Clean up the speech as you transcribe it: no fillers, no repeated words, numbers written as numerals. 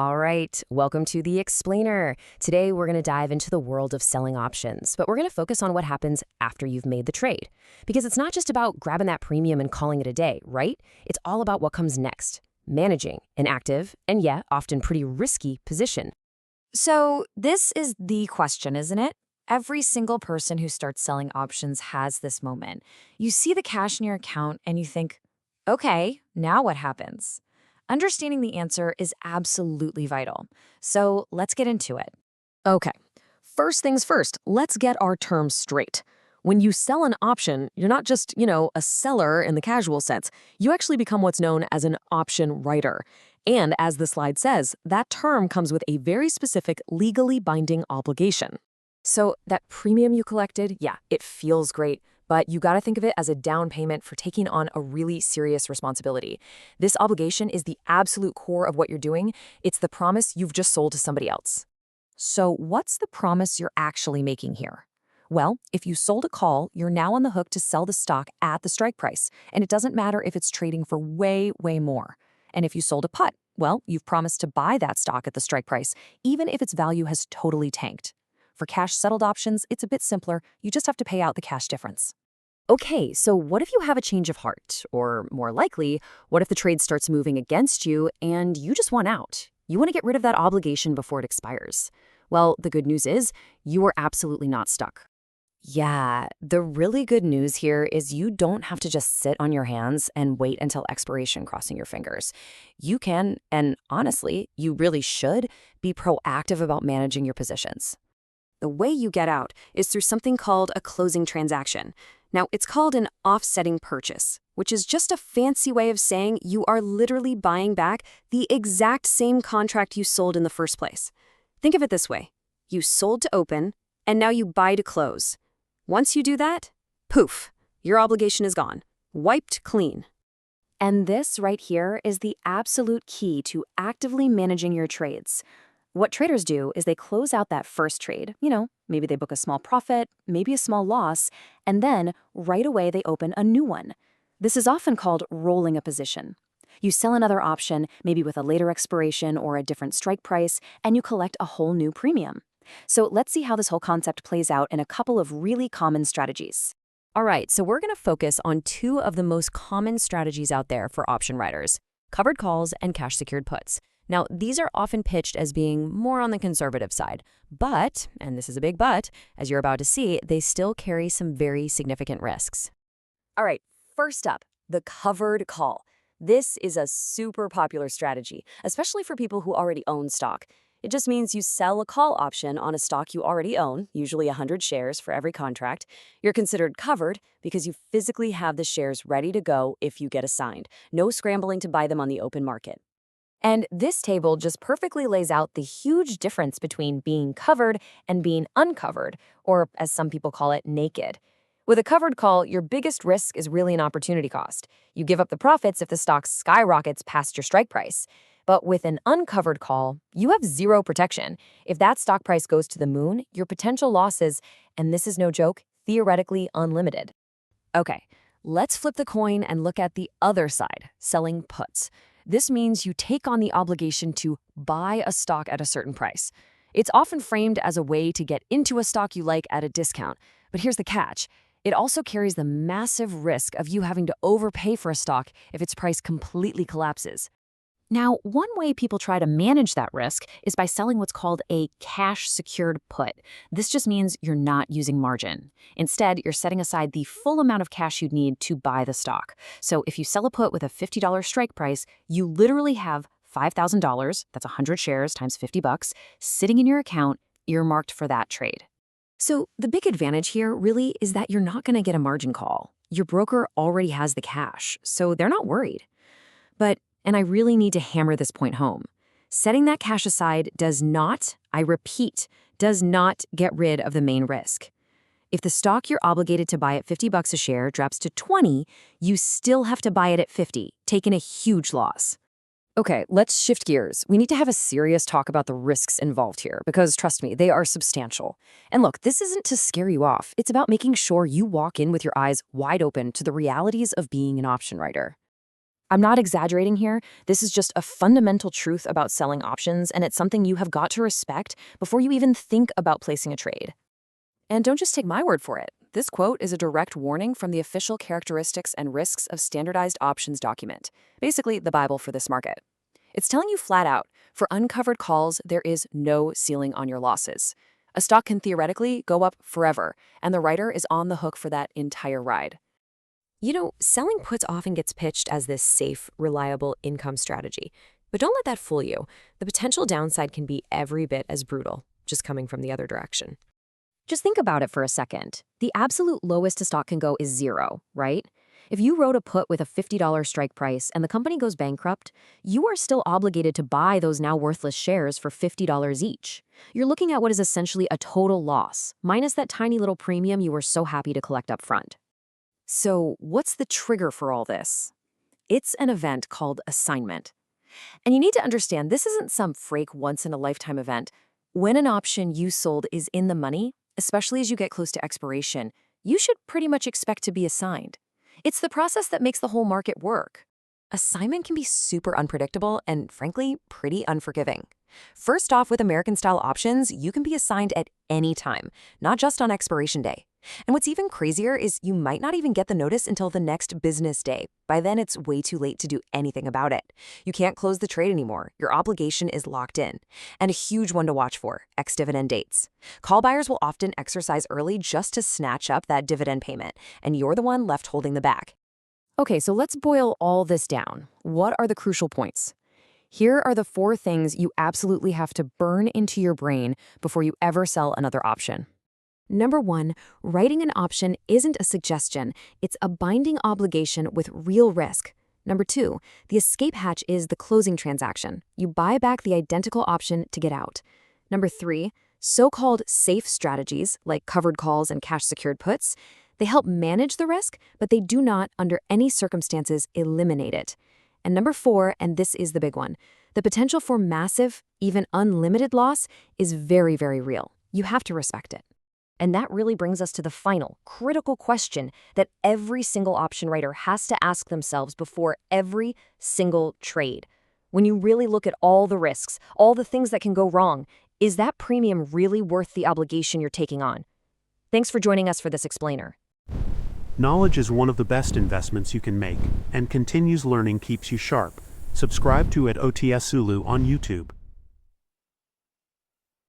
All right, welcome to the Explainer. Today we're going to dive into the world of selling options, but we're going to focus on what happens after you've made the trade. Because it's not just about grabbing that premium and calling it a day, right? It's all about what comes next, managing an active and often pretty risky position. So this is the question, isn't it? Every single person who starts selling options has this moment. You see the cash in your account and you think, okay, now what happens? Understanding the answer is absolutely vital. So let's get into it. Okay, first things first, let's get our terms straight. When you sell an option, you're not just, a seller in the casual sense. You actually become what's known as an option writer. And as the slide says, that term comes with a very specific legally binding obligation. So that premium you collected, it feels great, but you got to think of it as a down payment for taking on a really serious responsibility. This obligation is the absolute core of what you're doing. It's the promise you've just sold to somebody else. So what's the promise you're actually making here? Well, if you sold a call, you're now on the hook to sell the stock at the strike price, and it doesn't matter if it's trading for way, way more. And if you sold a put, well, you've promised to buy that stock at the strike price, even if its value has totally tanked. For cash-settled options, it's a bit simpler. You just have to pay out the cash difference. Okay, so what if you have a change of heart? Or more likely, what if the trade starts moving against you and you just want out? You want to get rid of that obligation before it expires. Well, the good news is you are absolutely not stuck. Yeah, the really good news here is you don't have to just sit on your hands and wait until expiration crossing your fingers. You can, and honestly, you really should, be proactive about managing your positions. The way you get out is through something called a closing transaction. Now, it's called an offsetting purchase, which is just a fancy way of saying you are literally buying back the exact same contract you sold in the first place. Think of it this way. You sold to open, and now you buy to close. Once you do that, poof, your obligation is gone, wiped clean. And this right here is the absolute key to actively managing your trades. What traders do is they close out that first trade, maybe they book a small profit, maybe a small loss, and then right away they open a new one. This is often called rolling a position. You sell another option, maybe with a later expiration or a different strike price, and you collect a whole new premium. So let's see how this whole concept plays out in a couple of really common strategies. All right, so we're going to focus on two of the most common strategies out there for option writers: covered calls and cash-secured puts. Now, these are often pitched as being more on the conservative side, but, and this is a big but, as you're about to see, they still carry some very significant risks. All right, first up, the covered call. This is a super popular strategy, especially for people who already own stock. It just means you sell a call option on a stock you already own, usually 100 shares for every contract. You're considered covered because you physically have the shares ready to go if you get assigned. No scrambling to buy them on the open market. And this table just perfectly lays out the huge difference between being covered and being uncovered, or as some people call it, naked. With a covered call, your biggest risk is really an opportunity cost. You give up the profits if the stock skyrockets past your strike price. But with an uncovered call, you have zero protection. If that stock price goes to the moon, your potential losses, and this is no joke, theoretically unlimited. Okay, let's flip the coin and look at the other side, selling puts. This means you take on the obligation to buy a stock at a certain price. It's often framed as a way to get into a stock you like at a discount. But here's the catch. It also carries the massive risk of you having to overpay for a stock if its price completely collapses. Now, one way people try to manage that risk is by selling what's called a cash-secured put. This just means you're not using margin. Instead, you're setting aside the full amount of cash you'd need to buy the stock. So if you sell a put with a $50 strike price, you literally have $5,000, that's 100 shares times $50, sitting in your account earmarked for that trade. So the big advantage here really is that you're not going to get a margin call. Your broker already has the cash, so they're not worried. But and I really need to hammer this point home. Setting that cash aside does not, I repeat, does not get rid of the main risk. If the stock you're obligated to buy at $50 a share drops to 20, you still have to buy it at 50, taking a huge loss. Okay, let's shift gears. We need to have a serious talk about the risks involved here because, trust me, they are substantial. And look, this isn't to scare you off. It's about making sure you walk in with your eyes wide open to the realities of being an option writer. I'm not exaggerating here. This is just a fundamental truth about selling options, and it's something you have got to respect before you even think about placing a trade. And don't just take my word for it. This quote is a direct warning from the official characteristics and risks of standardized options document, basically the Bible for this market. It's telling you flat out, for uncovered calls, there is no ceiling on your losses. A stock can theoretically go up forever, and the writer is on the hook for that entire ride. You know, selling puts often gets pitched as this safe, reliable income strategy. But don't let that fool you. The potential downside can be every bit as brutal, just coming from the other direction. Just think about it for a second. The absolute lowest a stock can go is 0, right? If you wrote a put with a $50 strike price and the company goes bankrupt, you are still obligated to buy those now worthless shares for $50 each. You're looking at what is essentially a total loss, minus that tiny little premium you were so happy to collect up front. So what's the trigger for all this? It's an event called assignment. And you need to understand this isn't some freak once-in-a-lifetime event. When an option you sold is in the money, especially as you get close to expiration, you should pretty much expect to be assigned. It's the process that makes the whole market work. Assignment can be super unpredictable and, frankly, pretty unforgiving. First off, with American-style options, you can be assigned at any time, not just on expiration day. And what's even crazier is you might not even get the notice until the next business day. By then, it's way too late to do anything about it. You can't close the trade anymore. Your obligation is locked in. And a huge one to watch for, ex-dividend dates. Call buyers will often exercise early just to snatch up that dividend payment, and you're the one left holding the bag. Okay, so let's boil all this down. What are the crucial points? Here are the 4 things you absolutely have to burn into your brain before you ever sell another option. Number 1, writing an option isn't a suggestion. It's a binding obligation with real risk. Number 2, the escape hatch is the closing transaction. You buy back the identical option to get out. Number 3, so-called safe strategies like covered calls and cash-secured puts, they help manage the risk, but they do not, under any circumstances, eliminate it. And number 4, and this is the big one, the potential for massive, even unlimited loss is very, very real. You have to respect it. And that really brings us to the final, critical question that every single option writer has to ask themselves before every single trade. When you really look at all the risks, all the things that can go wrong, is that premium really worth the obligation you're taking on? Thanks for joining us for this explainer. Knowledge is one of the best investments you can make, and continuous learning keeps you sharp. Subscribe to @OTS Zulu on YouTube.